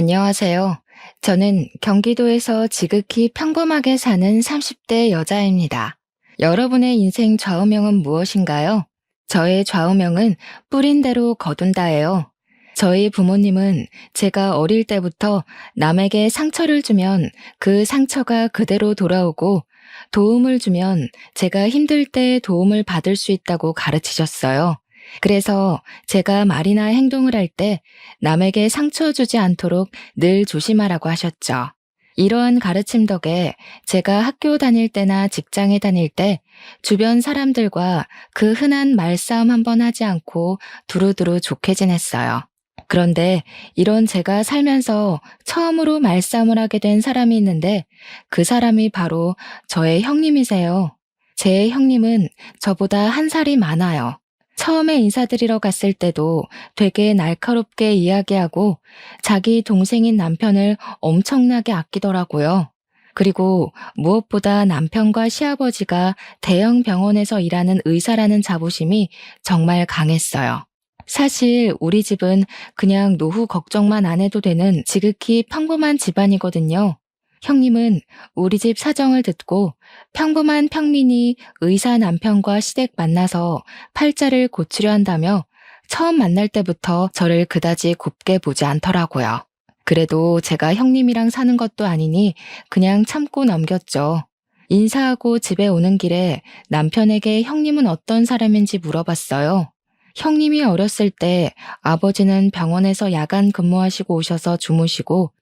안녕하세요. 저는 경기도에서 지극히 평범하게 사는 30대 여자입니다. 여러분의 인생 좌우명은 무엇인가요? 저의 좌우명은 뿌린 대로 거둔다예요. 저희 부모님은 제가 어릴 때부터 남에게 상처를 주면 그 상처가 그대로 돌아오고 도움을 주면 제가 힘들 때 도움을 받을 수 있다고 가르치셨어요. 그래서 제가 말이나 행동을 할 때 남에게 상처 주지 않도록 늘 조심하라고 하셨죠. 이러한 가르침 덕에 제가 학교 다닐 때나 직장에 다닐 때 주변 사람들과 그 흔한 말싸움 한번 하지 않고 두루두루 좋게 지냈어요. 그런데 이런 제가 살면서 처음으로 말싸움을 하게 된 사람이 있는데 그 사람이 바로 저의 형님이세요. 제 형님은 저보다 한 살이 많아요. 처음에 인사드리러 갔을 때도 되게 날카롭게 이야기하고 자기 동생인 남편을 엄청나게 아끼더라고요. 그리고 무엇보다 남편과 시아버지가 대형 병원에서 일하는 의사라는 자부심이 정말 강했어요. 사실 우리 집은 그냥 노후 걱정만 안 해도 되는 지극히 평범한 집안이거든요. 형님은 우리 집 사정을 듣고 평범한 평민이 의사 남편과 시댁 만나서 팔자를 고치려 한다며 처음 만날 때부터 저를 그다지 곱게 보지 않더라고요. 그래도 제가 형님이랑 사는 것도 아니니 그냥 참고 넘겼죠. 인사하고 집에 오는 길에 남편에게 형님은 어떤 사람인지 물어봤어요. 형님이 어렸을 때 아버지는 병원에서 야간 근무하시고 오셔서 주무시고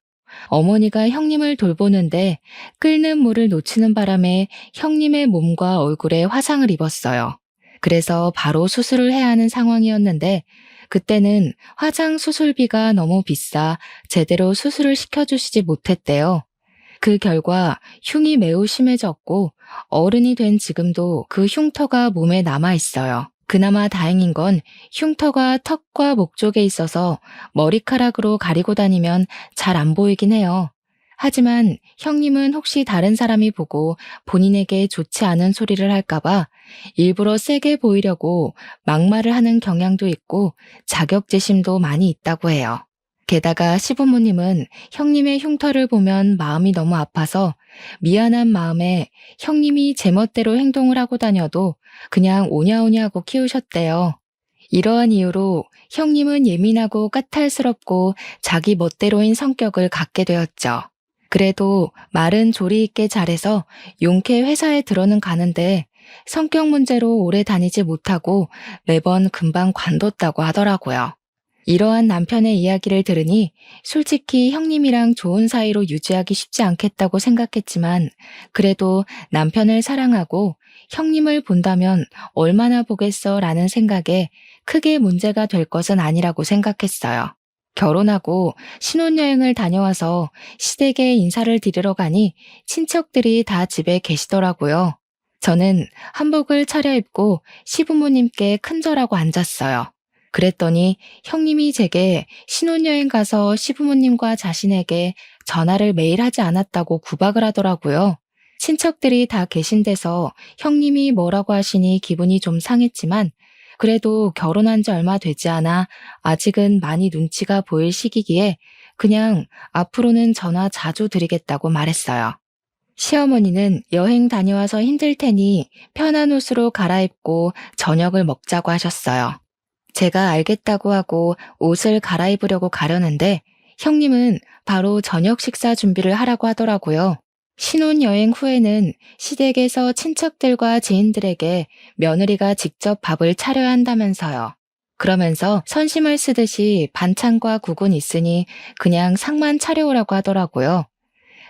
어머니가 형님을 돌보는데 끓는 물을 놓치는 바람에 형님의 몸과 얼굴에 화상을 입었어요. 그래서 바로 수술을 해야 하는 상황이었는데 그때는 화장 수술비가 너무 비싸 제대로 수술을 시켜주시지 못했대요. 그 결과 흉이 매우 심해졌고 어른이 된 지금도 그 흉터가 몸에 남아 있어요. 그나마 다행인 건 흉터가 턱과 목 쪽에 있어서 머리카락으로 가리고 다니면 잘 안 보이긴 해요. 하지만 형님은 혹시 다른 사람이 보고 본인에게 좋지 않은 소리를 할까봐 일부러 세게 보이려고 막말을 하는 경향도 있고 자격지심도 많이 있다고 해요. 게다가 시부모님은 형님의 흉터를 보면 마음이 너무 아파서 미안한 마음에 형님이 제멋대로 행동을 하고 다녀도 그냥 오냐오냐 하고 키우셨대요. 이러한 이유로 형님은 예민하고 까탈스럽고 자기 멋대로인 성격을 갖게 되었죠. 그래도 말은 조리 있게 잘해서 용케 회사에 들어는 가는데 성격 문제로 오래 다니지 못하고 매번 금방 관뒀다고 하더라고요. 이러한 남편의 이야기를 들으니 솔직히 형님이랑 좋은 사이로 유지하기 쉽지 않겠다고 생각했지만 그래도 남편을 사랑하고 형님을 본다면 얼마나 보겠어 라는 생각에 크게 문제가 될 것은 아니라고 생각했어요. 결혼하고 신혼여행을 다녀와서 시댁에 인사를 드리러 가니 친척들이 다 집에 계시더라고요. 저는 한복을 차려입고 시부모님께 큰절하고 앉았어요. 그랬더니 형님이 제게 신혼여행 가서 시부모님과 자신에게 전화를 매일 하지 않았다고 구박을 하더라고요. 친척들이 다 계신 데서 형님이 뭐라고 하시니 기분이 좀 상했지만 그래도 결혼한 지 얼마 되지 않아 아직은 많이 눈치가 보일 시기기에 그냥 앞으로는 전화 자주 드리겠다고 말했어요. 시어머니는 여행 다녀와서 힘들 테니 편한 옷으로 갈아입고 저녁을 먹자고 하셨어요. 제가 알겠다고 하고 옷을 갈아입으려고 가려는데 형님은 바로 저녁 식사 준비를 하라고 하더라고요. 신혼여행 후에는 시댁에서 친척들과 지인들에게 며느리가 직접 밥을 차려야 한다면서요. 그러면서 선심을 쓰듯이 반찬과 국은 있으니 그냥 상만 차려오라고 하더라고요.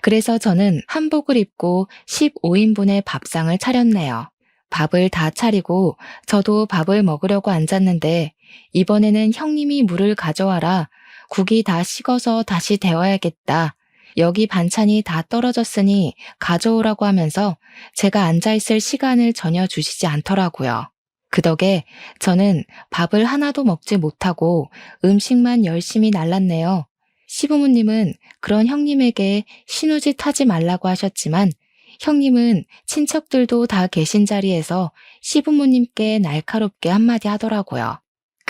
그래서 저는 한복을 입고 15인분의 밥상을 차렸네요. 밥을 다 차리고 저도 밥을 먹으려고 앉았는데 이번에는 형님이 물을 가져와라. 국이 다 식어서 다시 데워야겠다. 여기 반찬이 다 떨어졌으니 가져오라고 하면서 제가 앉아있을 시간을 전혀 주시지 않더라고요. 그 덕에 저는 밥을 하나도 먹지 못하고 음식만 열심히 날랐네요. 시부모님은 그런 형님에게 신우짓 하지 말라고 하셨지만 형님은 친척들도 다 계신 자리에서 시부모님께 날카롭게 한마디 하더라고요.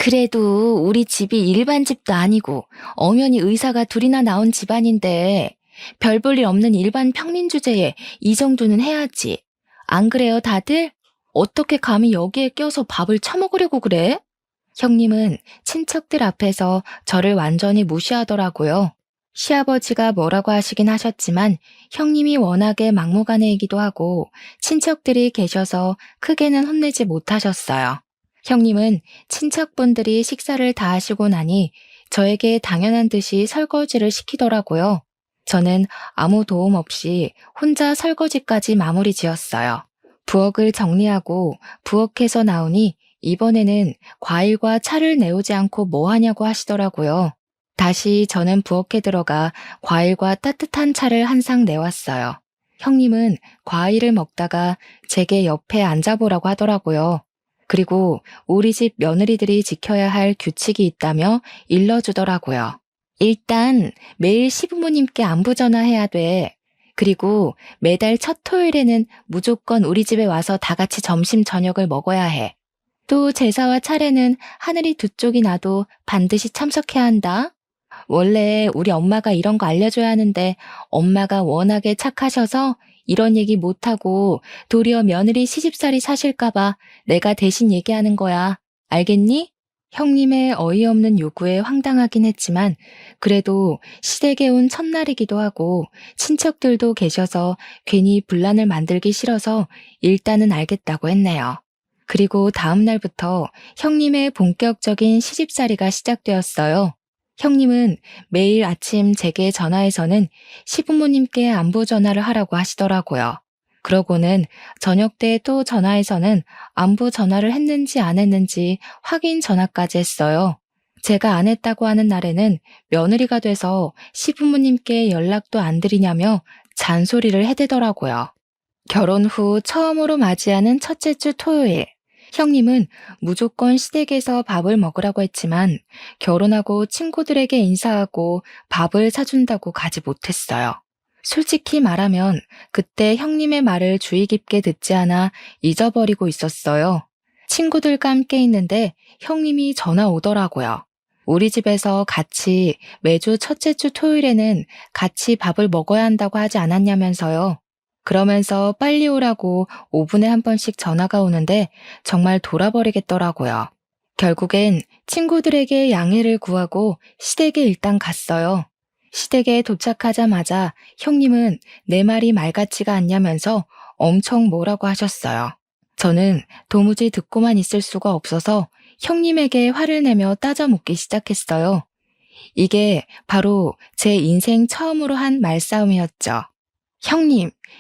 그래도 우리 집이 일반 집도 아니고 엄연히 의사가 둘이나 나온 집안인데 별 볼 일 없는 일반 평민 주제에 이 정도는 해야지. 안 그래요, 다들? 어떻게 감히 여기에 껴서 밥을 처먹으려고 그래? 형님은 친척들 앞에서 저를 완전히 무시하더라고요. 시아버지가 뭐라고 하시긴 하셨지만 형님이 워낙에 막무가내이기도 하고 친척들이 계셔서 크게는 혼내지 못하셨어요. 형님은 친척분들이 식사를 다 하시고 나니 저에게 당연한 듯이 설거지를 시키더라고요. 저는 아무 도움 없이 혼자 설거지까지 마무리 지었어요. 부엌을 정리하고 부엌에서 나오니 이번에는 과일과 차를 내오지 않고 뭐 하냐고 하시더라고요. 다시 저는 부엌에 들어가 과일과 따뜻한 차를 한 상 내왔어요. 형님은 과일을 먹다가 제게 옆에 앉아보라고 하더라고요. 그리고 우리 집 며느리들이 지켜야 할 규칙이 있다며 일러주더라고요. 일단 매일 시부모님께 안부 전화해야 돼. 그리고 매달 첫 토요일에는 무조건 우리 집에 와서 다 같이 점심 저녁을 먹어야 해. 또 제사와 차례는 하늘이 두 쪽이 나도 반드시 참석해야 한다. 원래 우리 엄마가 이런 거 알려줘야 하는데 엄마가 워낙에 착하셔서 이런 얘기 못하고 도리어 며느리 시집살이 사실까봐 내가 대신 얘기하는 거야. 알겠니? 형님의 어이없는 요구에 황당하긴 했지만 그래도 시댁에 온 첫날이기도 하고 친척들도 계셔서 괜히 분란을 만들기 싫어서 일단은 알겠다고 했네요. 그리고 다음 날부터 형님의 본격적인 시집살이가 시작되었어요. 형님은 매일 아침 제게 전화해서는 시부모님께 안부 전화를 하라고 하시더라고요. 그러고는 저녁 때 또 전화해서는 안부 전화를 했는지 안 했는지 확인 전화까지 했어요. 제가 안 했다고 하는 날에는 며느리가 돼서 시부모님께 연락도 안 드리냐며 잔소리를 해대더라고요. 결혼 후 처음으로 맞이하는 첫째 주 토요일. 형님은 무조건 시댁에서 밥을 먹으라고 했지만 결혼하고 친구들에게 인사하고 밥을 사준다고 가지 못했어요. 솔직히 말하면 그때 형님의 말을 주의 깊게 듣지 않아 잊어버리고 있었어요. 친구들과 함께 있는데 형님이 전화 오더라고요. 우리 집에서 같이 매주 첫째 주 토요일에는 같이 밥을 먹어야 한다고 하지 않았냐면서요. 그러면서 빨리 오라고 5분에 한 번씩 전화가 오는데 정말 돌아버리겠더라고요. 결국엔 친구들에게 양해를 구하고 시댁에 일단 갔어요. 시댁에 도착하자마자 형님은 내 말이 말 같지가 않냐면서 엄청 뭐라고 하셨어요. 저는 도무지 듣고만 있을 수가 없어서 형님에게 화를 내며 따져 묻기 시작했어요. 이게 바로 제 인생 처음으로 한 말싸움이었죠.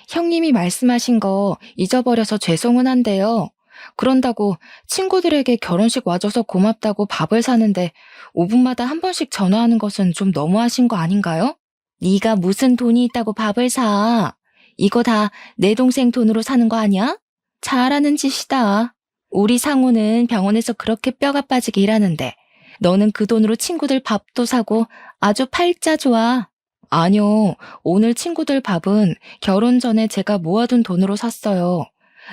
형님이 말씀하신 거 잊어버려서 죄송은 한데요. 그런다고 친구들에게 결혼식 와줘서 고맙다고 밥을 사는데 5분마다 한 번씩 전화하는 것은 좀 너무하신 거 아닌가요? 네가 무슨 돈이 있다고 밥을 사. 이거 다 내 동생 돈으로 사는 거 아니야? 잘하는 짓이다. 우리 상우는 병원에서 그렇게 뼈가 빠지게 일하는데 너는 그 돈으로 친구들 밥도 사고 아주 팔자 좋아. 아니요, 오늘 친구들 밥은 결혼 전에 제가 모아둔 돈으로 샀어요.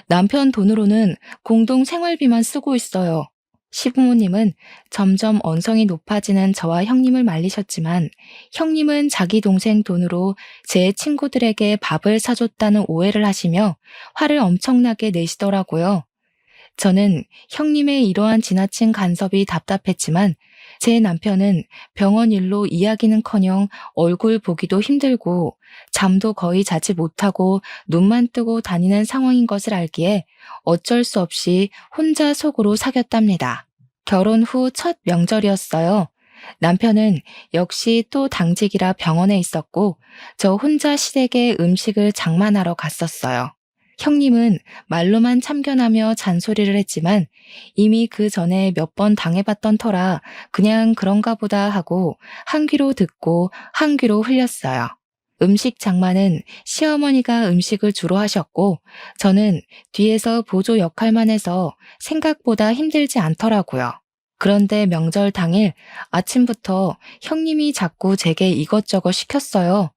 남편 돈으로는 공동 생활비만 쓰고 있어요. 시부모님은 점점 언성이 높아지는 저와 형님을 말리셨지만 형님은 자기 동생 돈으로 제 친구들에게 밥을 사줬다는 오해를 하시며 화를 엄청나게 내시더라고요. 저는 형님의 이러한 지나친 간섭이 답답했지만 제 남편은 병원 일로 이야기는커녕 얼굴 보기도 힘들고 잠도 거의 자지 못하고 눈만 뜨고 다니는 상황인 것을 알기에 어쩔 수 없이 혼자 속으로 사겼답니다. 결혼 후 첫 명절이었어요. 남편은 역시 또 당직이라 병원에 있었고 저 혼자 시댁에 음식을 장만하러 갔었어요. 형님은 말로만 참견하며 잔소리를 했지만 이미 그 전에 몇 번 당해봤던 터라 그냥 그런가 보다 하고 한 귀로 듣고 한 귀로 흘렸어요. 음식 장만은 시어머니가 음식을 주로 하셨고 저는 뒤에서 보조 역할만 해서 생각보다 힘들지 않더라고요. 그런데 명절 당일 아침부터 형님이 자꾸 제게 이것저것 시켰어요.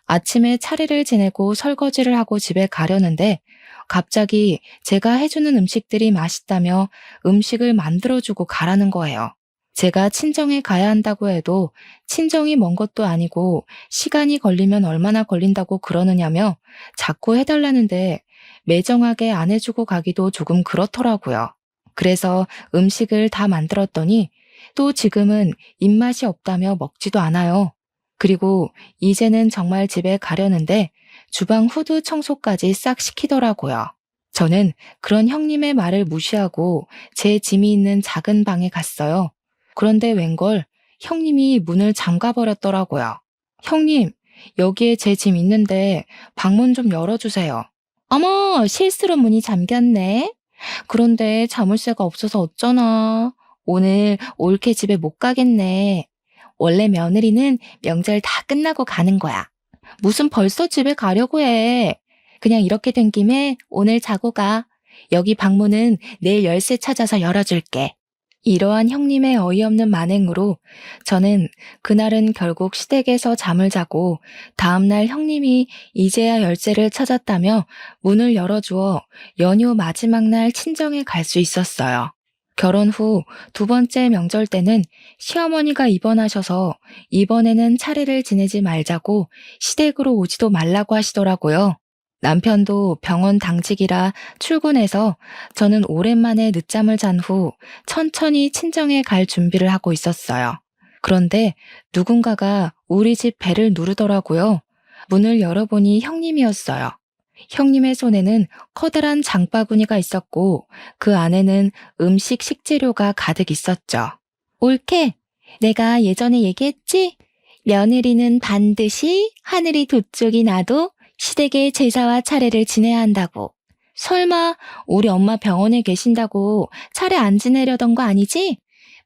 아침에 차례를 지내고 설거지를 하고 집에 가려는데 갑자기 제가 해주는 음식들이 맛있다며 음식을 만들어주고 가라는 거예요. 제가 친정에 가야 한다고 해도 친정이 먼 것도 아니고 시간이 걸리면 얼마나 걸린다고 그러느냐며 자꾸 해달라는데 매정하게 안 해주고 가기도 조금 그렇더라고요. 그래서 음식을 다 만들었더니 또 지금은 입맛이 없다며 먹지도 않아요. 그리고 이제는 정말 집에 가려는데 주방 후드 청소까지 싹 시키더라고요. 저는 그런 형님의 말을 무시하고 제 짐이 있는 작은 방에 갔어요. 그런데 웬걸 형님이 문을 잠가버렸더라고요. 형님, 여기에 제 짐 있는데 방문 좀 열어주세요. 어머, 실수로 문이 잠겼네. 그런데 자물쇠가 없어서 어쩌나. 오늘 올케 집에 못 가겠네. 원래 며느리는 명절 다 끝나고 가는 거야. 무슨 벌써 집에 가려고 해. 그냥 이렇게 된 김에 오늘 자고 가. 여기 방문은 내일 열쇠 찾아서 열어줄게. 이러한 형님의 어이없는 만행으로 저는 그날은 결국 시댁에서 잠을 자고 다음날 형님이 이제야 열쇠를 찾았다며 문을 열어주어 연휴 마지막 날 친정에 갈 수 있었어요. 결혼 후 두 번째 명절 때는 시어머니가 입원하셔서 이번에는 차례를 지내지 말자고 시댁으로 오지도 말라고 하시더라고요. 남편도 병원 당직이라 출근해서 저는 오랜만에 늦잠을 잔 후 천천히 친정에 갈 준비를 하고 있었어요. 그런데 누군가가 우리 집 배를 누르더라고요. 문을 열어보니 형님이었어요. 형님의 손에는 커다란 장바구니가 있었고 그 안에는 음식 식재료가 가득 있었죠. 올케, 내가 예전에 얘기했지? 며느리는 반드시 하늘이 두 쪽이 나도 시댁의 제사와 차례를 지내야 한다고. 설마 우리 엄마 병원에 계신다고 차례 안 지내려던 거 아니지?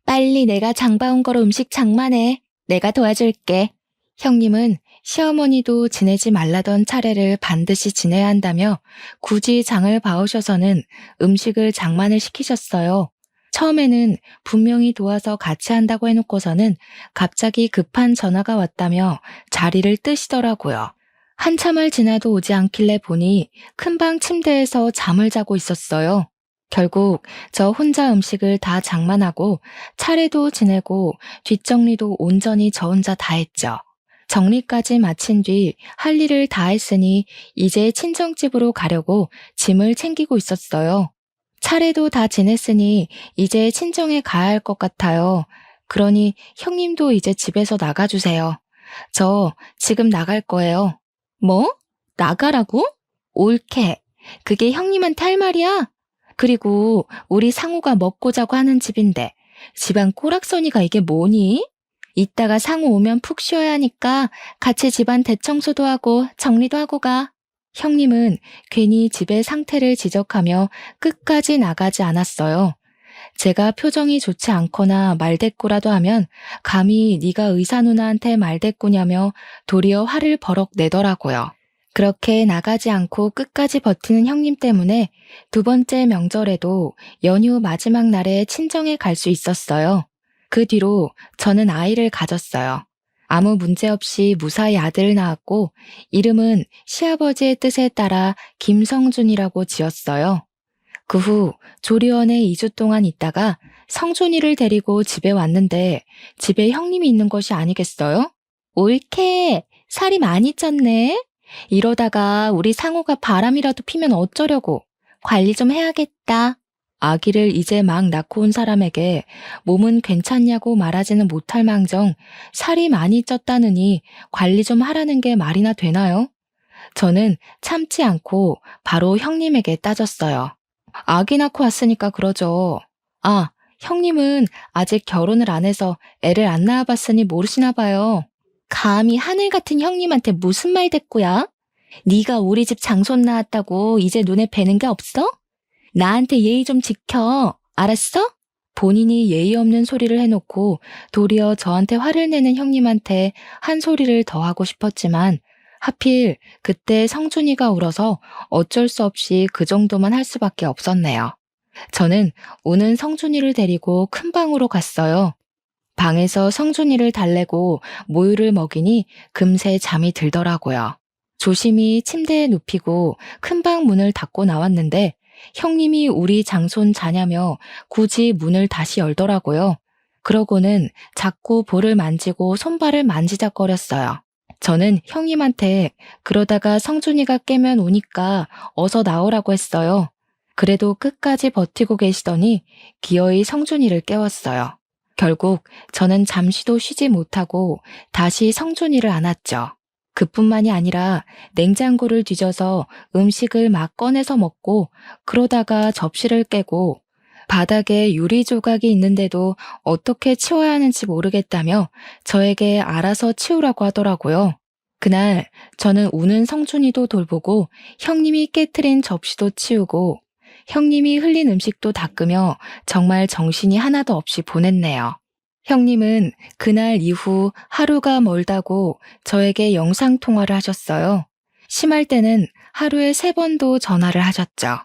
빨리 내가 장 봐온 거로 음식 장만해. 내가 도와줄게. 형님은 시어머니도 지내지 말라던 차례를 반드시 지내야 한다며 굳이 장을 봐오셔서는 음식을 장만을 시키셨어요. 처음에는 분명히 도와서 같이 한다고 해놓고서는 갑자기 급한 전화가 왔다며 자리를 뜨시더라고요. 한참을 지나도 오지 않길래 보니 큰방 침대에서 잠을 자고 있었어요. 결국 저 혼자 음식을 다 장만하고 차례도 지내고 뒷정리도 온전히 저 혼자 다 했죠. 정리까지 마친 뒤 할 일을 다 했으니 이제 친정집으로 가려고 짐을 챙기고 있었어요. 차례도 다 지냈으니 이제 친정에 가야 할 것 같아요. 그러니 형님도 이제 집에서 나가주세요. 저 지금 나갈 거예요. 뭐? 나가라고? 옳게. 그게 형님한테 할 말이야? 그리고 우리 상우가 먹고 자고 하는 집인데 집안 꼬락서니가 이게 뭐니? 이따가 상우 오면 푹 쉬어야 하니까 같이 집안 대청소도 하고 정리도 하고 가. 형님은 괜히 집의 상태를 지적하며 끝까지 나가지 않았어요. 제가 표정이 좋지 않거나 말대꾸라도 하면 감히 네가 의사 누나한테 말대꾸냐며 도리어 화를 버럭 내더라고요. 그렇게 나가지 않고 끝까지 버티는 형님 때문에 두 번째 명절에도 연휴 마지막 날에 친정에 갈 수 있었어요. 그 뒤로 저는 아이를 가졌어요. 아무 문제 없이 무사히 아들을 낳았고 이름은 시아버지의 뜻에 따라 김성준이라고 지었어요. 그 후 조리원에 2주 동안 있다가 성준이를 데리고 집에 왔는데 집에 형님이 있는 것이 아니겠어요? 옳게 살이 많이 쪘네. 이러다가 우리 상우가 바람이라도 피면 어쩌려고. 관리 좀 해야겠다. 아기를 이제 막 낳고 온 사람에게 몸은 괜찮냐고 말하지는 못할 망정 살이 많이 쪘다느니 관리 좀 하라는 게 말이나 되나요? 저는 참지 않고 바로 형님에게 따졌어요. 아기 낳고 왔으니까 그러죠. 아, 형님은 아직 결혼을 안 해서 애를 안 낳아봤으니 모르시나 봐요. 감히 하늘 같은 형님한테 무슨 말대꾸야? 네가 우리 집 장손 낳았다고 이제 눈에 뵈는 게 없어? 나한테 예의 좀 지켜. 알았어? 본인이 예의 없는 소리를 해놓고 도리어 저한테 화를 내는 형님한테 한 소리를 더 하고 싶었지만 하필 그때 성준이가 울어서 어쩔 수 없이 그 정도만 할 수밖에 없었네요. 저는 우는 성준이를 데리고 큰 방으로 갔어요. 방에서 성준이를 달래고 모유를 먹이니 금세 잠이 들더라고요. 조심히 침대에 눕히고 큰방 문을 닫고 나왔는데 형님이 우리 장손 자냐며 굳이 문을 다시 열더라고요. 그러고는 자꾸 볼을 만지고 손발을 만지작거렸어요. 저는 형님한테 그러다가 성준이가 깨면 우니까 어서 나오라고 했어요. 그래도 끝까지 버티고 계시더니 기어이 성준이를 깨웠어요. 결국 저는 잠시도 쉬지 못하고 다시 성준이를 안았죠. 그뿐만이 아니라 냉장고를 뒤져서 음식을 막 꺼내서 먹고 그러다가 접시를 깨고 바닥에 유리 조각이 있는데도 어떻게 치워야 하는지 모르겠다며 저에게 알아서 치우라고 하더라고요. 그날 저는 우는 성준이도 돌보고 형님이 깨트린 접시도 치우고 형님이 흘린 음식도 닦으며 정말 정신이 하나도 없이 보냈네요. 형님은 그날 이후 하루가 멀다고 저에게 영상통화를 하셨어요. 심할 때는 하루에 3번도 전화를 하셨죠.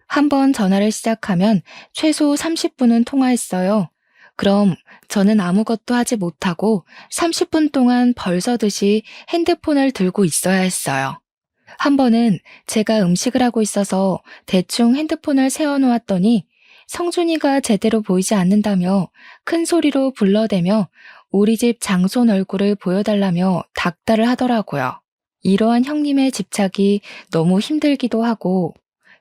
한 번 전화를 시작하면 최소 30분은 통화했어요. 그럼 저는 아무것도 하지 못하고 30분 동안 벌서듯이 핸드폰을 들고 있어야 했어요. 한 번은 제가 음식을 하고 있어서 대충 핸드폰을 세워놓았더니 성준이가 제대로 보이지 않는다며 큰 소리로 불러대며 우리 집 장손 얼굴을 보여달라며 닥달을 하더라고요. 이러한 형님의 집착이 너무 힘들기도 하고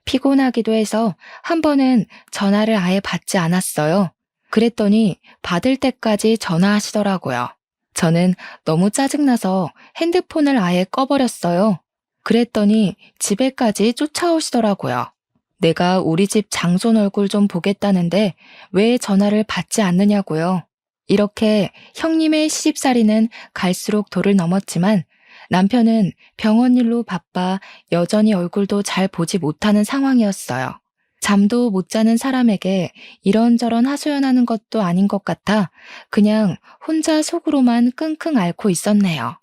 피곤하기도 해서 한 번은 전화를 아예 받지 않았어요. 그랬더니 받을 때까지 전화하시더라고요. 저는 너무 짜증나서 핸드폰을 아예 꺼버렸어요. 그랬더니 집에까지 쫓아오시더라고요. 내가 우리 집 장손 얼굴 좀 보겠다는데 왜 전화를 받지 않느냐고요. 이렇게 형님의 시집살이는 갈수록 도를 넘었지만 남편은 병원 일로 바빠 여전히 얼굴도 잘 보지 못하는 상황이었어요. 잠도 못 자는 사람에게 이런저런 하소연하는 것도 아닌 것 같아 그냥 혼자 속으로만 끙끙 앓고 있었네요.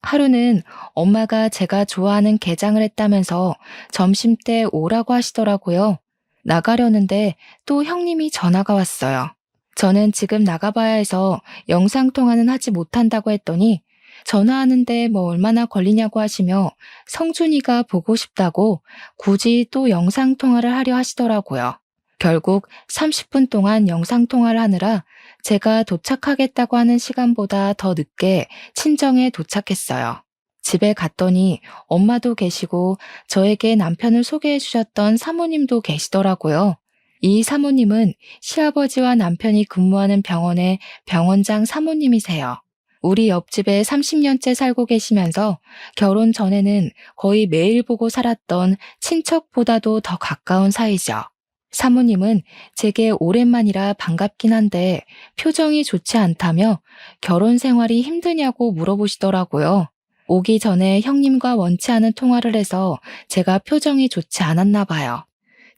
하루는 엄마가 제가 좋아하는 게장을 했다면서 점심때 오라고 하시더라고요. 나가려는데 또 형님이 전화가 왔어요. 저는 지금 나가봐야 해서 영상통화는 하지 못한다고 했더니 전화하는데 뭐 얼마나 걸리냐고 하시며 성준이가 보고 싶다고 굳이 또 영상통화를 하려 하시더라고요. 결국 30분 동안 영상통화를 하느라 제가 도착하겠다고 하는 시간보다 더 늦게 친정에 도착했어요. 집에 갔더니 엄마도 계시고 저에게 남편을 소개해 주셨던 사모님도 계시더라고요. 이 사모님은 시아버지와 남편이 근무하는 병원의 병원장 사모님이세요. 우리 옆집에 30년째 살고 계시면서 결혼 전에는 거의 매일 보고 살았던 친척보다도 더 가까운 사이죠. 사모님은 제게 오랜만이라 반갑긴 한데 표정이 좋지 않다며 결혼 생활이 힘드냐고 물어보시더라고요. 오기 전에 형님과 원치 않은 통화를 해서 제가 표정이 좋지 않았나 봐요.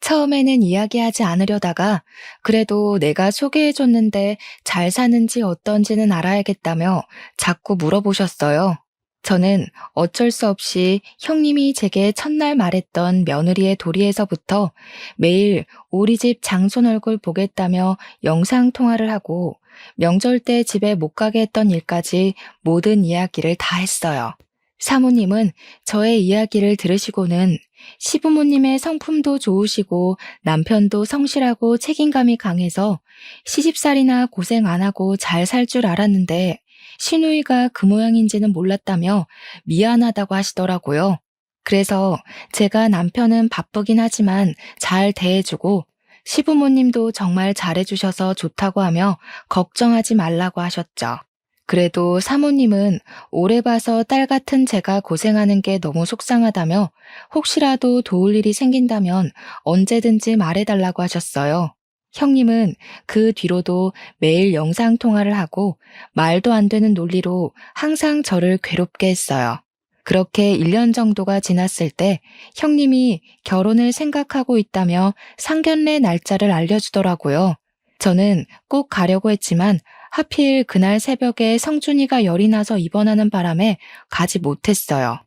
처음에는 이야기하지 않으려다가 그래도 내가 소개해줬는데 잘 사는지 어떤지는 알아야겠다며 자꾸 물어보셨어요. 저는 어쩔 수 없이 형님이 제게 첫날 말했던 며느리의 도리에서부터 매일 우리 집 장손 얼굴 보겠다며 영상통화를 하고 명절 때 집에 못 가게 했던 일까지 모든 이야기를 다 했어요. 사모님은 저의 이야기를 들으시고는 시부모님의 성품도 좋으시고 남편도 성실하고 책임감이 강해서 시집살이나 고생 안 하고 잘 살 줄 알았는데 시누이가 그 모양인지는 몰랐다며 미안하다고 하시더라고요. 그래서 제가 남편은 바쁘긴 하지만 잘 대해주고 시부모님도 정말 잘해주셔서 좋다고 하며 걱정하지 말라고 하셨죠. 그래도 사모님은 오래 봐서 딸 같은 제가 고생하는 게 너무 속상하다며 혹시라도 도울 일이 생긴다면 언제든지 말해달라고 하셨어요. 형님은 그 뒤로도 매일 영상통화를 하고 말도 안 되는 논리로 항상 저를 괴롭게 했어요. 그렇게 1년 정도가 지났을 때 형님이 결혼을 생각하고 있다며 상견례 날짜를 알려주더라고요. 저는 꼭 가려고 했지만 하필 그날 새벽에 성준이가 열이 나서 입원하는 바람에 가지 못했어요.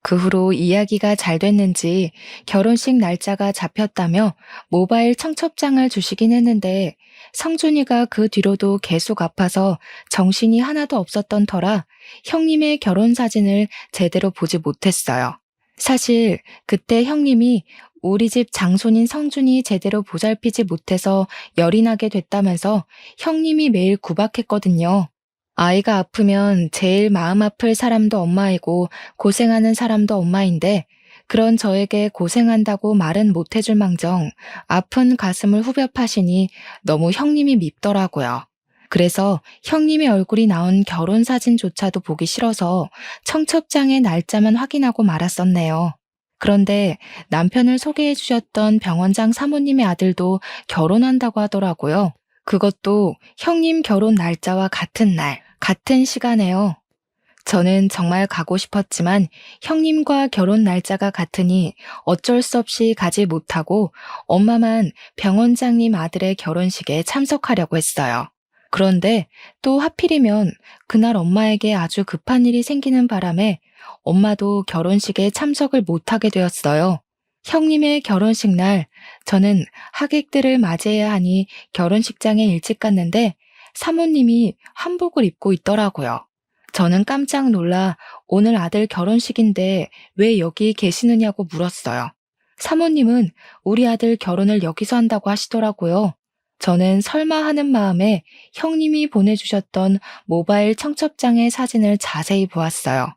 그 후로 이야기가 잘 됐는지 결혼식 날짜가 잡혔다며 모바일 청첩장을 주시긴 했는데 성준이가 그 뒤로도 계속 아파서 정신이 하나도 없었던 터라 형님의 결혼 사진을 제대로 보지 못했어요. 사실 그때 형님이 우리 집 장손인 성준이 제대로 보살피지 못해서 열이 나게 됐다면서 형님이 매일 구박했거든요. 아이가 아프면 제일 마음 아플 사람도 엄마이고 고생하는 사람도 엄마인데 그런 저에게 고생한다고 말은 못 해줄 망정 아픈 가슴을 후벼 파시니 너무 형님이 밉더라고요. 그래서 형님의 얼굴이 나온 결혼 사진조차도 보기 싫어서 청첩장의 날짜만 확인하고 말았었네요. 그런데 남편을 소개해 주셨던 병원장 사모님의 아들도 결혼한다고 하더라고요. 그것도 형님 결혼 날짜와 같은 날, 같은 시간에요. 저는 정말 가고 싶었지만 형님과 결혼 날짜가 같으니 어쩔 수 없이 가지 못하고 엄마만 병원장님 아들의 결혼식에 참석하려고 했어요. 그런데 또 하필이면 그날 엄마에게 아주 급한 일이 생기는 바람에 엄마도 결혼식에 참석을 못하게 되었어요. 형님의 결혼식 날 저는 하객들을 맞이해야 하니 결혼식장에 일찍 갔는데 사모님이 한복을 입고 있더라고요. 저는 깜짝 놀라 오늘 아들 결혼식인데 왜 여기 계시느냐고 물었어요. 사모님은 우리 아들 결혼을 여기서 한다고 하시더라고요. 저는 설마 하는 마음에 형님이 보내주셨던 모바일 청첩장의 사진을 자세히 보았어요.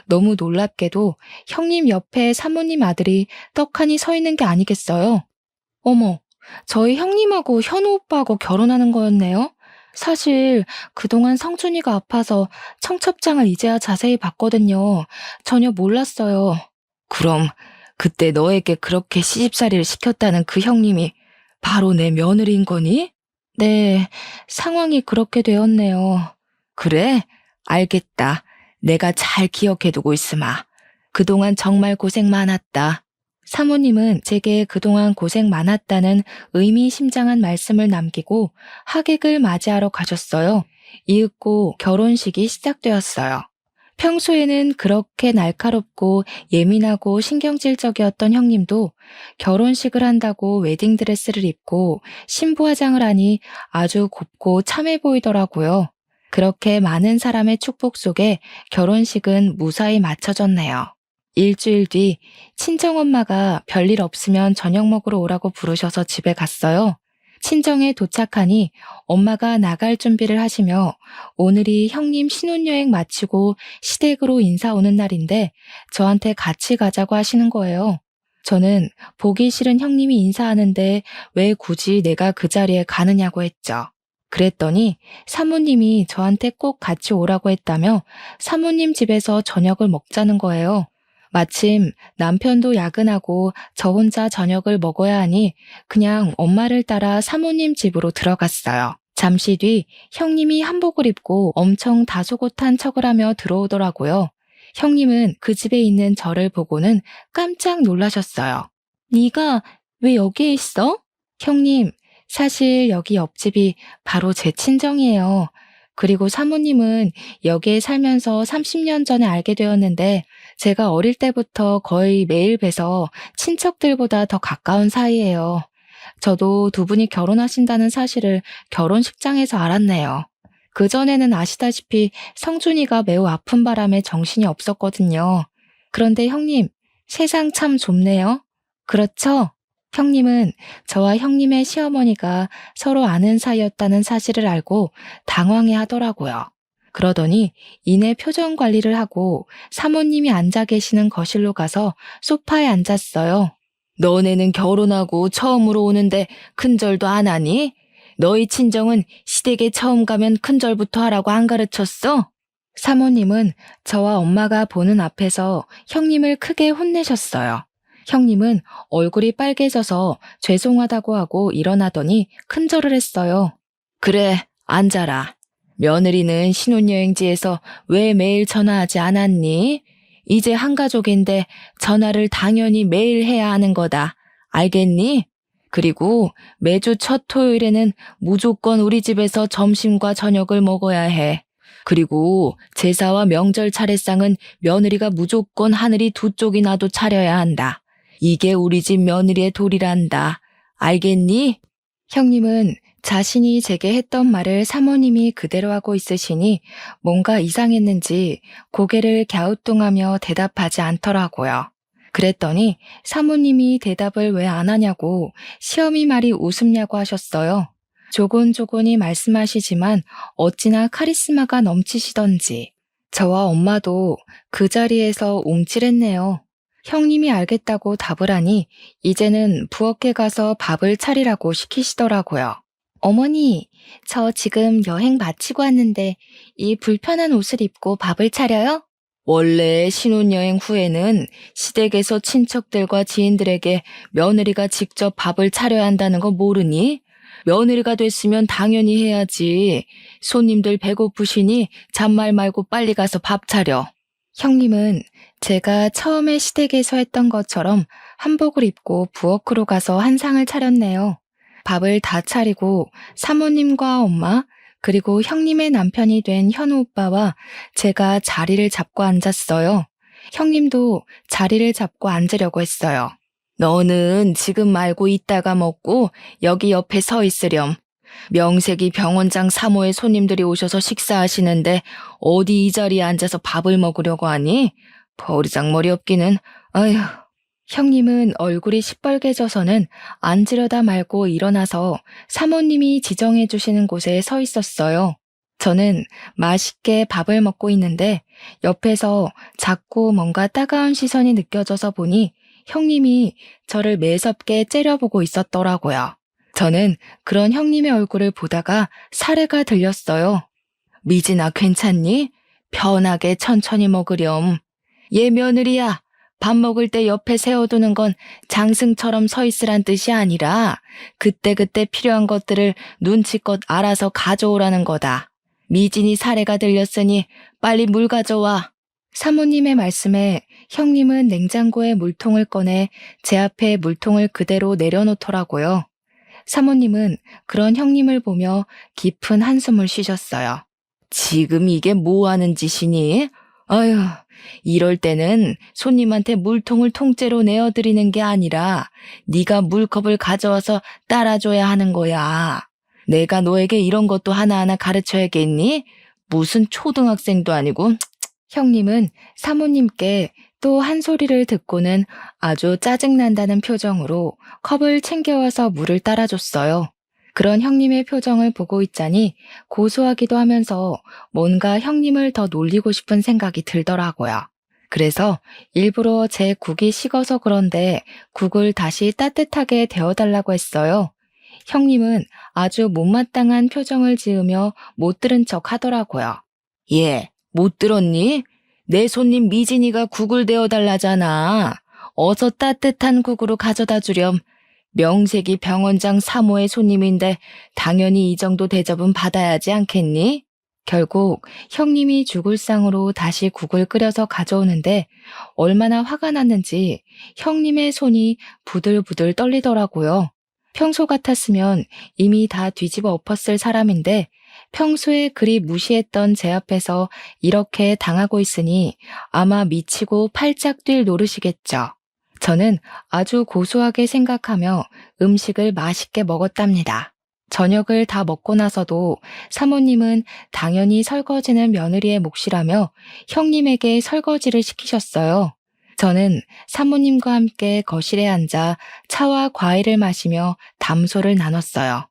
너무 놀랍게도 형님 옆에 사모님 아들이 떡하니 서 있는 게 아니겠어요? 어머, 저희 형님하고 현우 오빠하고 결혼하는 거였네요? 사실 그동안 성준이가 아파서 청첩장을 이제야 자세히 봤거든요. 전혀 몰랐어요. 그럼 그때 너에게 그렇게 시집살이를 시켰다는 그 형님이 바로 내 며느리인 거니? 네, 상황이 그렇게 되었네요. 그래? 알겠다. 내가 잘 기억해두고 있으마. 그동안 정말 고생 많았다. 사모님은 제게 그동안 고생 많았다는 의미심장한 말씀을 남기고 하객을 맞이하러 가셨어요. 이윽고 결혼식이 시작되었어요. 평소에는 그렇게 날카롭고 예민하고 신경질적이었던 형님도 결혼식을 한다고 웨딩드레스를 입고 신부 화장을 하니 아주 곱고 참해 보이더라고요. 그렇게 많은 사람의 축복 속에 결혼식은 무사히 마쳐졌네요. 일주일 뒤 친정엄마가 별일 없으면 저녁 먹으러 오라고 부르셔서 집에 갔어요. 친정에 도착하니 엄마가 나갈 준비를 하시며 오늘이 형님 신혼여행 마치고 시댁으로 인사 오는 날인데 저한테 같이 가자고 하시는 거예요. 저는 보기 싫은 형님이 인사하는데 왜 굳이 내가 그 자리에 가느냐고 했죠. 그랬더니 사모님이 저한테 꼭 같이 오라고 했다며 사모님 집에서 저녁을 먹자는 거예요. 마침 남편도 야근하고 저 혼자 저녁을 먹어야 하니 그냥 엄마를 따라 사모님 집으로 들어갔어요. 잠시 뒤 형님이 한복을 입고 엄청 다소곳한 척을 하며 들어오더라고요. 형님은 그 집에 있는 저를 보고는 깜짝 놀라셨어요. 네가 왜 여기에 있어? 형님, 사실 여기 옆집이 바로 제 친정이에요. 그리고 사모님은 여기에 살면서 30년 전에 알게 되었는데 제가 어릴 때부터 거의 매일 뵈서 친척들보다 더 가까운 사이예요. 저도 두 분이 결혼하신다는 사실을 결혼식장에서 알았네요. 그전에는 아시다시피 성준이가 매우 아픈 바람에 정신이 없었거든요. 그런데 형님, 세상 참 좁네요. 그렇죠? 형님은 저와 형님의 시어머니가 서로 아는 사이였다는 사실을 알고 당황해 하더라고요. 그러더니 이내 표정 관리를 하고 사모님이 앉아 계시는 거실로 가서 소파에 앉았어요. 너네는 결혼하고 처음으로 오는데 큰절도 안 하니? 너희 친정은 시댁에 처음 가면 큰절부터 하라고 안 가르쳤어? 사모님은 저와 엄마가 보는 앞에서 형님을 크게 혼내셨어요. 형님은 얼굴이 빨개져서 죄송하다고 하고 일어나더니 큰절을 했어요. 그래, 앉아라. 며느리는 신혼여행지에서 왜 매일 전화하지 않았니? 이제 한 가족인데 전화를 당연히 매일 해야 하는 거다. 알겠니? 그리고 매주 첫 토요일에는 무조건 우리 집에서 점심과 저녁을 먹어야 해. 그리고 제사와 명절 차례상은 며느리가 무조건 하늘이 두 쪽이나도 차려야 한다. 이게 우리 집 며느리의 도리란다. 알겠니? 형님은 자신이 제게 했던 말을 사모님이 그대로 하고 있으시니 뭔가 이상했는지 고개를 갸우뚱하며 대답하지 않더라고요. 그랬더니 사모님이 대답을 왜 안 하냐고 시어미 말이 우습냐고 하셨어요. 조곤조곤히 말씀하시지만 어찌나 카리스마가 넘치시던지 저와 엄마도 그 자리에서 움찔했네요. 형님이 알겠다고 답을 하니 이제는 부엌에 가서 밥을 차리라고 시키시더라고요. 어머니, 저 지금 여행 마치고 왔는데 이 불편한 옷을 입고 밥을 차려요? 원래 신혼여행 후에는 시댁에서 친척들과 지인들에게 며느리가 직접 밥을 차려야 한다는 거 모르니? 며느리가 됐으면 당연히 해야지. 손님들 배고프시니 잔말 말고 빨리 가서 밥 차려. 형님은 제가 처음에 시댁에서 했던 것처럼 한복을 입고 부엌으로 가서 한상을 차렸네요. 밥을 다 차리고 사모님과 엄마, 그리고 형님의 남편이 된 현우 오빠와 제가 자리를 잡고 앉았어요. 형님도 자리를 잡고 앉으려고 했어요. 너는 지금 말고 이따가 먹고 여기 옆에 서 있으렴. 명색이 병원장 사모의 손님들이 오셔서 식사하시는데 어디 이 자리에 앉아서 밥을 먹으려고 하니? 버리장머리 없기는. 아휴. 형님은 얼굴이 시뻘개져서는 앉으려다 말고 일어나서 사모님이 지정해 주시는 곳에 서 있었어요. 저는 맛있게 밥을 먹고 있는데 옆에서 자꾸 뭔가 따가운 시선이 느껴져서 보니 형님이 저를 매섭게 째려보고 있었더라고요. 저는 그런 형님의 얼굴을 보다가 사례가 들렸어요. 미진아, 괜찮니? 편하게 천천히 먹으렴. 얘 며느리야. 밥 먹을 때 옆에 세워두는 건 장승처럼 서 있으란 뜻이 아니라 그때그때 필요한 것들을 눈치껏 알아서 가져오라는 거다. 미진이 사례가 들렸으니 빨리 물 가져와. 사모님의 말씀에 형님은 냉장고에 물통을 꺼내 제 앞에 물통을 그대로 내려놓더라고요. 사모님은 그런 형님을 보며 깊은 한숨을 쉬셨어요. 지금 이게 뭐 하는 짓이니? 아휴, 이럴 때는 손님한테 물통을 통째로 내어드리는 게 아니라 네가 물컵을 가져와서 따라줘야 하는 거야. 내가 너에게 이런 것도 하나하나 가르쳐야겠니? 무슨 초등학생도 아니고. 형님은 사모님께 또 한 소리를 듣고는 아주 짜증난다는 표정으로 컵을 챙겨와서 물을 따라줬어요. 그런 형님의 표정을 보고 있자니 고소하기도 하면서 뭔가 형님을 더 놀리고 싶은 생각이 들더라고요. 그래서 일부러 제 국이 식어서 그런데 국을 다시 따뜻하게 데워달라고 했어요. 형님은 아주 못마땅한 표정을 지으며 못 들은 척 하더라고요. 예, 못 들었니? 내 손님 미진이가 국을 데워달라잖아. 어서 따뜻한 국으로 가져다 주렴. 명색이 병원장 사모의 손님인데 당연히 이 정도 대접은 받아야지 않겠니? 결국 형님이 죽을 상으로 다시 국을 끓여서 가져오는데 얼마나 화가 났는지 형님의 손이 부들부들 떨리더라고요. 평소 같았으면 이미 다 뒤집어 엎었을 사람인데 평소에 그리 무시했던 제 앞에서 이렇게 당하고 있으니 아마 미치고 팔짝 뛸 노릇이겠죠. 저는 아주 고소하게 생각하며 음식을 맛있게 먹었답니다. 저녁을 다 먹고 나서도 사모님은 당연히 설거지는 며느리의 몫이라며 형님에게 설거지를 시키셨어요. 저는 사모님과 함께 거실에 앉아 차와 과일을 마시며 담소를 나눴어요.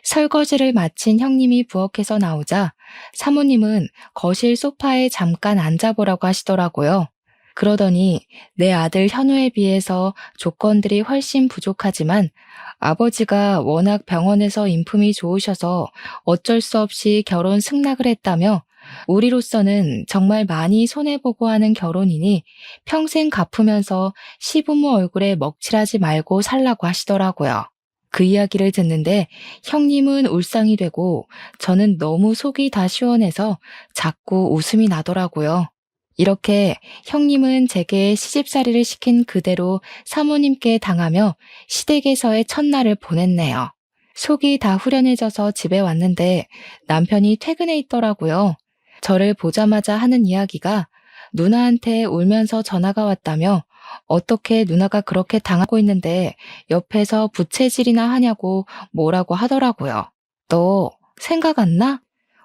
설거지를 마친 형님이 부엌에서 나오자 사모님은 거실 소파에 잠깐 앉아보라고 하시더라고요. 그러더니 내 아들 현우에 비해서 조건들이 훨씬 부족하지만 아버지가 워낙 병원에서 인품이 좋으셔서 어쩔 수 없이 결혼 승낙을 했다며 우리로서는 정말 많이 손해보고 하는 결혼이니 평생 갚으면서 시부모 얼굴에 먹칠하지 말고 살라고 하시더라고요. 그 이야기를 듣는데 형님은 울상이 되고 저는 너무 속이 다 시원해서 자꾸 웃음이 나더라고요. 이렇게 형님은 제게 시집살이를 시킨 그대로 사모님께 당하며 시댁에서의 첫날을 보냈네요. 속이 다 후련해져서 집에 왔는데 남편이 퇴근해 있더라고요. 저를 보자마자 하는 이야기가 누나한테 울면서 전화가 왔다며 어떻게 누나가 그렇게 당하고 있는데 옆에서 부채질이나 하냐고 뭐라고 하더라고요. 너 생각 안 나?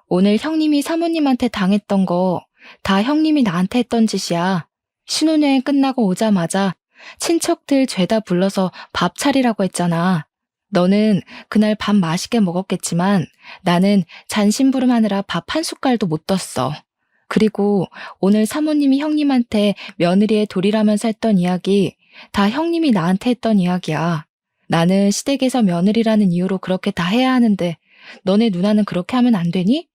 오늘 형님이 사모님한테 당했던 거 다 형님이 나한테 했던 짓이야. 신혼여행 끝나고 오자마자 친척들 죄다 불러서 밥 차리라고 했잖아. 너는 그날 밥 맛있게 먹었겠지만 나는 잔심부름하느라 밥 한 숟갈도 못 떴어. 그리고 오늘 사모님이 형님한테 며느리의 돌이라면서 했던 이야기 다 형님이 나한테 했던 이야기야. 나는 시댁에서 며느리라는 이유로 그렇게 다 해야 하는데 너네 누나는 그렇게 하면 안 되니?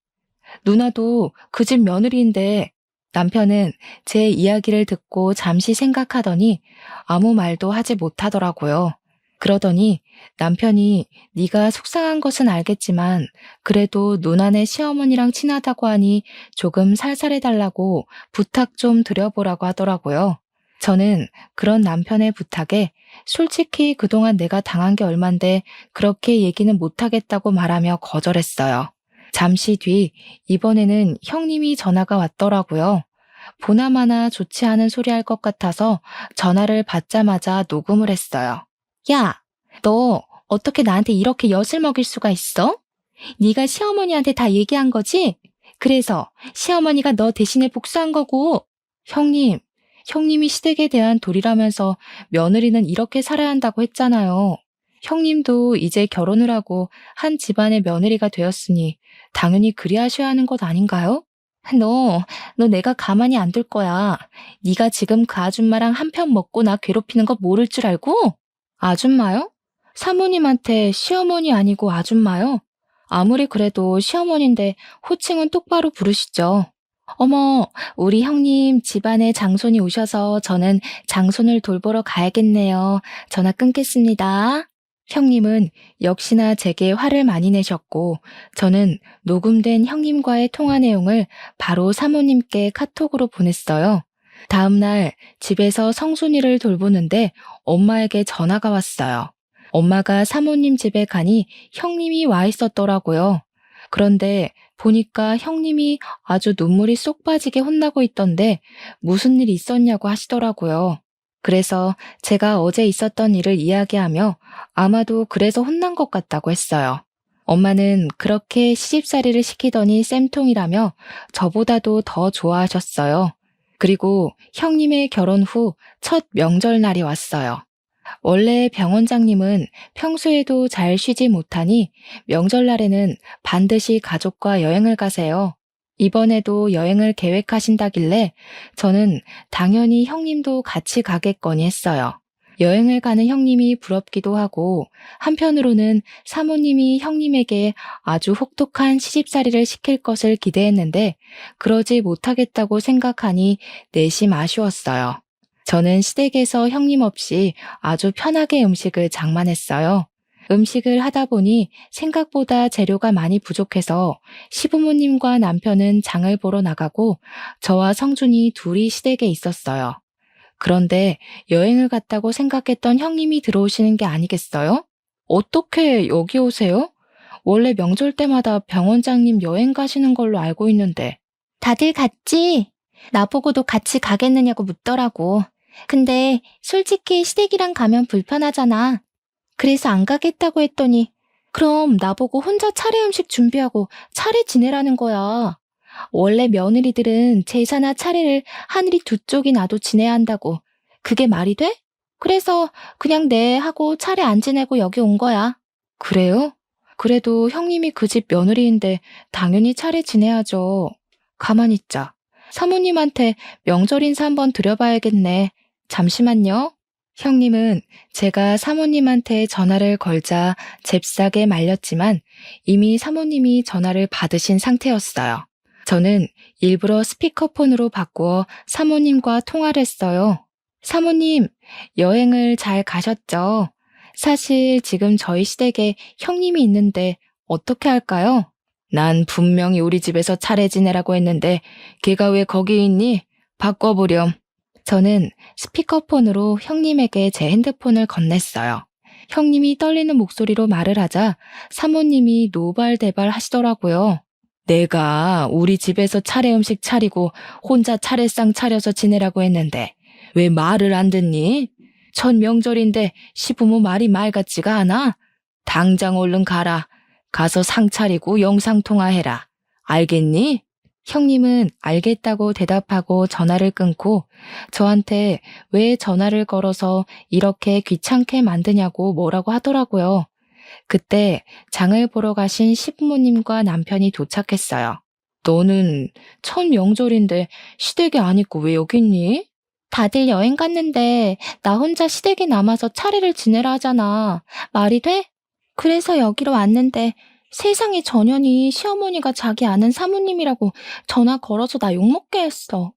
누나도 그 집 며느리인데. 남편은 제 이야기를 듣고 잠시 생각하더니 아무 말도 하지 못하더라고요. 그러더니 남편이 네가 속상한 것은 알겠지만 그래도 누나네 시어머니랑 친하다고 하니 조금 살살해달라고 부탁 좀 드려보라고 하더라고요. 저는 그런 남편의 부탁에 솔직히 그동안 내가 당한 게 얼만데 그렇게 얘기는 못하겠다고 말하며 거절했어요. 잠시 뒤 이번에는 형님이 전화가 왔더라고요. 보나마나 좋지 않은 소리 할 것 같아서 전화를 받자마자 녹음을 했어요. 야, 너 어떻게 나한테 이렇게 엿을 먹일 수가 있어? 네가 시어머니한테 다 얘기한 거지? 그래서 시어머니가 너 대신에 복수한 거고. 형님이 시댁에 대한 도리라면서 며느리는 이렇게 살아야 한다고 했잖아요. 형님도 이제 결혼을 하고 한 집안의 며느리가 되었으니 당연히 그리하셔야 하는 것 아닌가요? 너 내가 가만히 안 둘 거야. 네가 지금 그 아줌마랑 한편 먹고 나 괴롭히는 거 모를 줄 알고? 아줌마요? 사모님한테 시어머니 아니고 아줌마요? 아무리 그래도 시어머니인데 호칭은 똑바로 부르시죠. 어머, 우리 형님 집안에 장손이 오셔서 저는 장손을 돌보러 가야겠네요. 전화 끊겠습니다. 형님은 역시나 제게 화를 많이 내셨고 저는 녹음된 형님과의 통화 내용을 바로 사모님께 카톡으로 보냈어요. 다음 날 집에서 성순이를 돌보는데 엄마에게 전화가 왔어요. 엄마가 사모님 집에 가니 형님이 와 있었더라고요. 그런데 보니까 형님이 아주 눈물이 쏙 빠지게 혼나고 있던데 무슨 일 있었냐고 하시더라고요. 그래서 제가 어제 있었던 일을 이야기하며 아마도 그래서 혼난 것 같다고 했어요. 엄마는 그렇게 시집살이를 시키더니 쌤통이라며 저보다도 더 좋아하셨어요. 그리고 형님의 결혼 후 첫 명절날이 왔어요. 원래 병원장님은 평소에도 잘 쉬지 못하니 명절날에는 반드시 가족과 여행을 가세요. 이번에도 여행을 계획하신다길래 저는 당연히 형님도 같이 가겠거니 했어요. 여행을 가는 형님이 부럽기도 하고 한편으로는 사모님이 형님에게 아주 혹독한 시집살이를 시킬 것을 기대했는데 그러지 못하겠다고 생각하니 내심 아쉬웠어요. 저는 시댁에서 형님 없이 아주 편하게 음식을 장만했어요. 음식을 하다 보니 생각보다 재료가 많이 부족해서 시부모님과 남편은 장을 보러 나가고 저와 성준이 둘이 시댁에 있었어요. 그런데 여행을 갔다고 생각했던 형님이 들어오시는 게 아니겠어요? 어떻게 여기 오세요? 원래 명절 때마다 병원장님 여행 가시는 걸로 알고 있는데. 다들 갔지? 나보고도 같이 가겠느냐고 묻더라고. 근데 솔직히 시댁이랑 가면 불편하잖아. 그래서 안 가겠다고 했더니 그럼 나보고 혼자 차례 음식 준비하고 차례 지내라는 거야. 원래 며느리들은 제사나 차례를 하늘이 두 쪽이 나도 지내야 한다고. 그게 말이 돼? 그래서 그냥 네 하고 차례 안 지내고 여기 온 거야. 그래요? 그래도 형님이 그 집 며느리인데 당연히 차례 지내야죠. 가만히 있자. 사모님한테 명절 인사 한번 드려봐야겠네. 잠시만요. 형님은 제가 사모님한테 전화를 걸자 잽싸게 말렸지만 이미 사모님이 전화를 받으신 상태였어요. 저는 일부러 스피커폰으로 바꾸어 사모님과 통화를 했어요. 사모님, 여행을 잘 가셨죠? 사실 지금 저희 시댁에 형님이 있는데 어떻게 할까요? 난 분명히 우리 집에서 차례 지내라고 했는데 걔가 왜 거기 있니? 바꿔보렴. 저는 스피커폰으로 형님에게 제 핸드폰을 건넸어요. 형님이 떨리는 목소리로 말을 하자 사모님이 노발대발 하시더라고요. 내가 우리 집에서 차례 음식 차리고 혼자 차례상 차려서 지내라고 했는데 왜 말을 안 듣니? 첫 명절인데 시부모 말이 말 같지가 않아? 당장 얼른 가라. 가서 상 차리고 영상통화해라. 알겠니? 형님은 알겠다고 대답하고 전화를 끊고 저한테 왜 전화를 걸어서 이렇게 귀찮게 만드냐고 뭐라고 하더라고요. 그때 장을 보러 가신 시부모님과 남편이 도착했어요. 너는 첫 명절인데 시댁에 안 있고 왜 여기 있니? 다들 여행 갔는데 나 혼자 시댁에 남아서 차례를 지내라 하잖아. 말이 돼? 그래서 여기로 왔는데 세상에 전현이 시어머니가 자기 아는 사모님이라고 전화 걸어서 나 욕먹게 했어.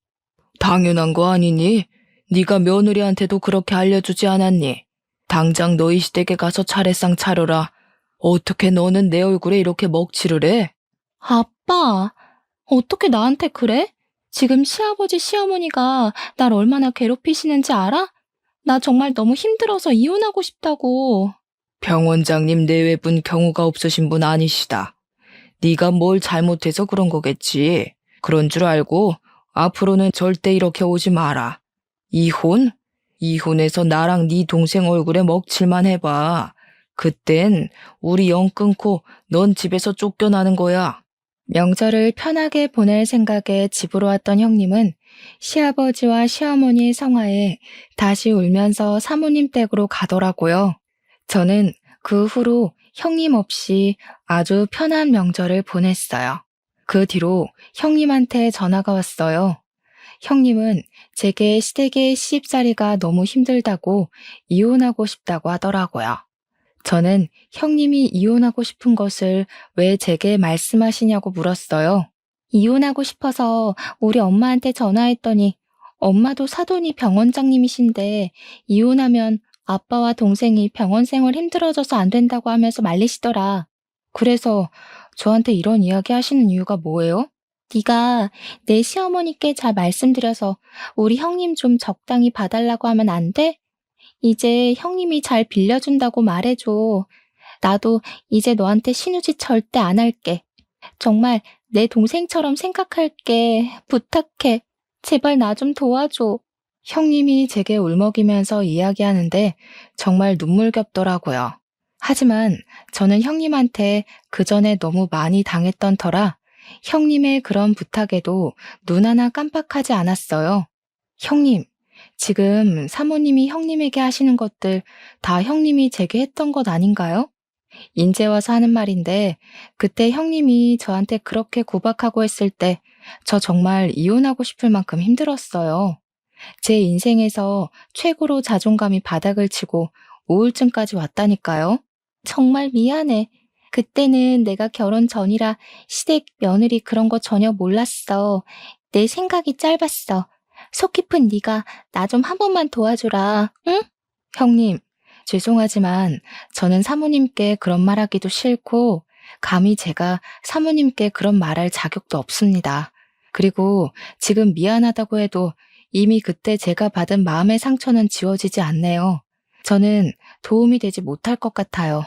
당연한 거 아니니? 네가 며느리한테도 그렇게 알려주지 않았니? 당장 너희 시댁에 가서 차례상 차려라. 어떻게 너는 내 얼굴에 이렇게 먹칠을 해? 아빠, 어떻게 나한테 그래? 지금 시아버지, 시어머니가 날 얼마나 괴롭히시는지 알아? 나 정말 너무 힘들어서 이혼하고 싶다고. 병원장님 내외분 경우가 없으신 분 아니시다. 네가 뭘 잘못해서 그런 거겠지. 그런 줄 알고 앞으로는 절대 이렇게 오지 마라. 이혼? 이혼해서 나랑 네 동생 얼굴에 먹칠만 해봐. 그땐 우리 영 끊고 넌 집에서 쫓겨나는 거야. 명절을 편하게 보낼 생각에 집으로 왔던 형님은 시아버지와 시어머니의 성화에 다시 울면서 사모님 댁으로 가더라고요. 저는 그 후로 형님 없이 아주 편한 명절을 보냈어요. 그 뒤로 형님한테 전화가 왔어요. 형님은 제게 시댁의 시집살이가 너무 힘들다고 이혼하고 싶다고 하더라고요. 저는 형님이 이혼하고 싶은 것을 왜 제게 말씀하시냐고 물었어요. 이혼하고 싶어서 우리 엄마한테 전화했더니 엄마도 사돈이 병원장님이신데 이혼하면 아빠와 동생이 병원 생활 힘들어져서 안 된다고 하면서 말리시더라. 그래서 저한테 이런 이야기 하시는 이유가 뭐예요? 네가 내 시어머니께 잘 말씀드려서 우리 형님 좀 적당히 봐달라고 하면 안 돼? 이제 형님이 잘 빌려준다고 말해줘. 나도 이제 너한테 신우짓 절대 안 할게. 정말 내 동생처럼 생각할게. 부탁해. 제발 나 좀 도와줘. 형님이 제게 울먹이면서 이야기하는데 정말 눈물겹더라고요. 하지만 저는 형님한테 그 전에 너무 많이 당했던 터라 형님의 그런 부탁에도 눈 하나 깜빡하지 않았어요. 형님, 지금 사모님이 형님에게 하시는 것들 다 형님이 제게 했던 것 아닌가요? 인제 와서 하는 말인데 그때 형님이 저한테 그렇게 구박하고 했을 때 저 정말 이혼하고 싶을 만큼 힘들었어요. 제 인생에서 최고로 자존감이 바닥을 치고 우울증까지 왔다니까요. 정말 미안해. 그때는 내가 결혼 전이라 시댁 며느리 그런 거 전혀 몰랐어. 내 생각이 짧았어. 속 깊은 네가 나 좀 한 번만 도와줘라. 응? 형님, 죄송하지만 저는 사모님께 그런 말하기도 싫고 감히 제가 사모님께 그런 말할 자격도 없습니다. 그리고 지금 미안하다고 해도 이미 그때 제가 받은 마음의 상처는 지워지지 않네요. 저는 도움이 되지 못할 것 같아요.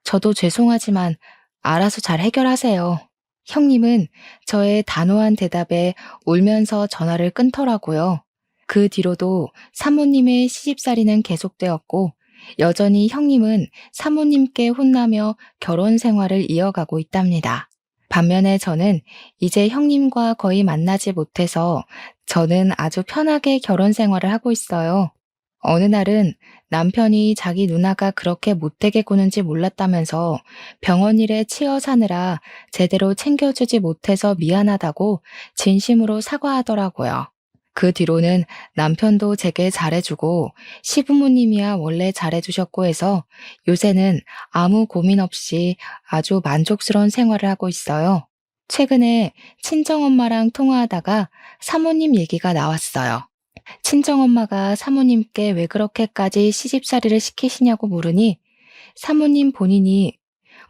저도 죄송하지만 알아서 잘 해결하세요. 형님은 저의 단호한 대답에 울면서 전화를 끊더라고요. 그 뒤로도 사모님의 시집살이는 계속되었고 여전히 형님은 사모님께 혼나며 결혼 생활을 이어가고 있답니다. 반면에 저는 이제 형님과 거의 만나지 못해서 저는 아주 편하게 결혼 생활을 하고 있어요. 어느 날은 남편이 자기 누나가 그렇게 못되게 구는지 몰랐다면서 병원 일에 치여 사느라 제대로 챙겨주지 못해서 미안하다고 진심으로 사과하더라고요. 그 뒤로는 남편도 제게 잘해주고 시부모님이야 원래 잘해주셨고 해서 요새는 아무 고민 없이 아주 만족스러운 생활을 하고 있어요. 최근에 친정엄마랑 통화하다가 사모님 얘기가 나왔어요. 친정엄마가 사모님께 왜 그렇게까지 시집살이를 시키시냐고 물으니 사모님 본인이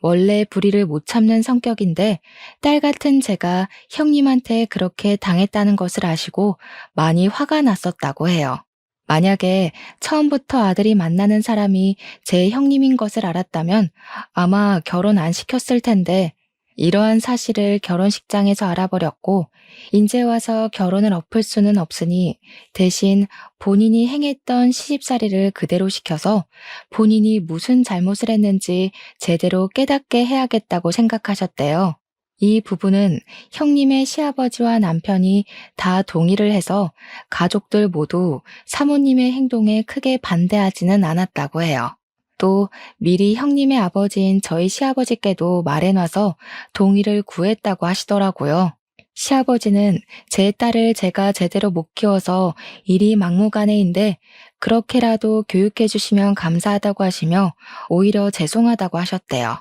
원래 불의를 못 참는 성격인데 딸 같은 제가 형님한테 그렇게 당했다는 것을 아시고 많이 화가 났었다고 해요. 만약에 처음부터 아들이 만나는 사람이 제 형님인 것을 알았다면 아마 결혼 안 시켰을 텐데 이러한 사실을 결혼식장에서 알아버렸고, 인제 와서 결혼을 엎을 수는 없으니 대신 본인이 행했던 시집살이를 그대로 시켜서 본인이 무슨 잘못을 했는지 제대로 깨닫게 해야겠다고 생각하셨대요. 이 부분은 형님의 시아버지와 남편이 다 동의를 해서 가족들 모두 사모님의 행동에 크게 반대하지는 않았다고 해요. 또 미리 형님의 아버지인 저희 시아버지께도 말해놔서 동의를 구했다고 하시더라고요. 시아버지는 제 딸을 제가 제대로 못 키워서 일이 막무가내인데 그렇게라도 교육해 주시면 감사하다고 하시며 오히려 죄송하다고 하셨대요.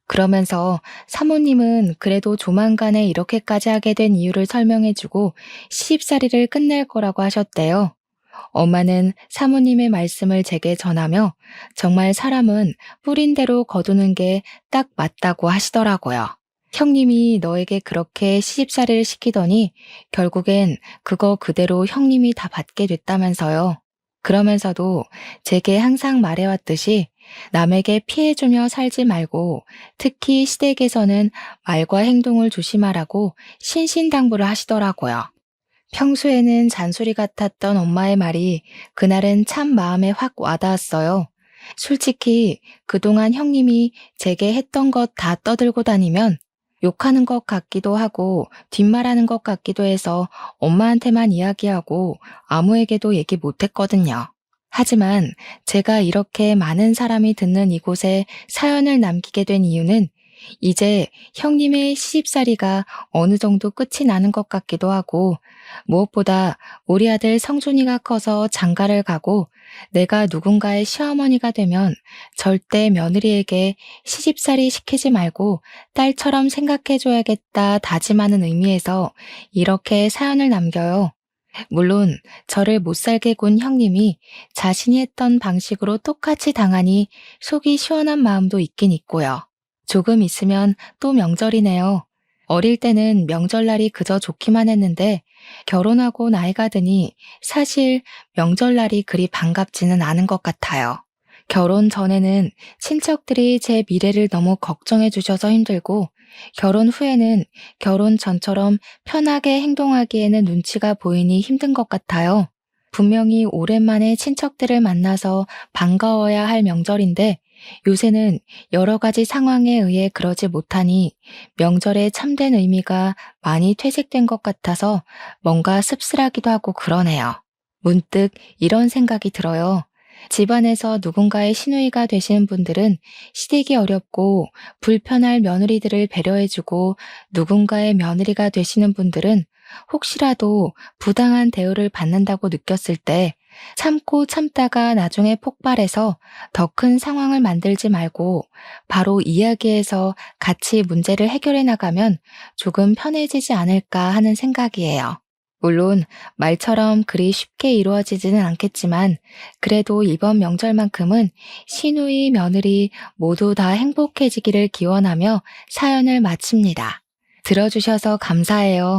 그러면서 사모님은 그래도 조만간에 이렇게까지 하게 된 이유를 설명해주고 시집살이를 끝낼 거라고 하셨대요. 엄마는 사모님의 말씀을 제게 전하며 정말 사람은 뿌린 대로 거두는 게 딱 맞다고 하시더라고요. 형님이 너에게 그렇게 시집살이를 시키더니 결국엔 그거 그대로 형님이 다 받게 됐다면서요. 그러면서도 제게 항상 말해왔듯이 남에게 피해주며 살지 말고 특히 시댁에서는 말과 행동을 조심하라고 신신당부를 하시더라고요. 평소에는 잔소리 같았던 엄마의 말이 그날은 참 마음에 확 와닿았어요. 솔직히 그동안 형님이 제게 했던 것 다 떠들고 다니면 욕하는 것 같기도 하고 뒷말하는 것 같기도 해서 엄마한테만 이야기하고 아무에게도 얘기 못했거든요. 하지만 제가 이렇게 많은 사람이 듣는 이곳에 사연을 남기게 된 이유는 이제 형님의 시집살이가 어느 정도 끝이 나는 것 같기도 하고 무엇보다 우리 아들 성준이가 커서 장가를 가고 내가 누군가의 시어머니가 되면 절대 며느리에게 시집살이 시키지 말고 딸처럼 생각해줘야겠다 다짐하는 의미에서 이렇게 사연을 남겨요. 물론 저를 못살게 군 형님이 자신이 했던 방식으로 똑같이 당하니 속이 시원한 마음도 있긴 있고요. 조금 있으면 또 명절이네요. 어릴 때는 명절날이 그저 좋기만 했는데 결혼하고 나이가 드니 사실 명절날이 그리 반갑지는 않은 것 같아요. 결혼 전에는 친척들이 제 미래를 너무 걱정해 주셔서 힘들고 결혼 후에는 결혼 전처럼 편하게 행동하기에는 눈치가 보이니 힘든 것 같아요. 분명히 오랜만에 친척들을 만나서 반가워야 할 명절인데 요새는 여러 가지 상황에 의해 그러지 못하니 명절의 참된 의미가 많이 퇴색된 것 같아서 뭔가 씁쓸하기도 하고 그러네요. 문득 이런 생각이 들어요. 집안에서 누군가의 시누이가 되시는 분들은 시댁이 어렵고 불편할 며느리들을 배려해주고 누군가의 며느리가 되시는 분들은 혹시라도 부당한 대우를 받는다고 느꼈을 때 참고 참다가 나중에 폭발해서 더 큰 상황을 만들지 말고 바로 이야기해서 같이 문제를 해결해 나가면 조금 편해지지 않을까 하는 생각이에요. 물론 말처럼 그리 쉽게 이루어지지는 않겠지만 그래도 이번 명절만큼은 시누이, 며느리 모두 다 행복해지기를 기원하며 사연을 마칩니다. 들어주셔서 감사해요.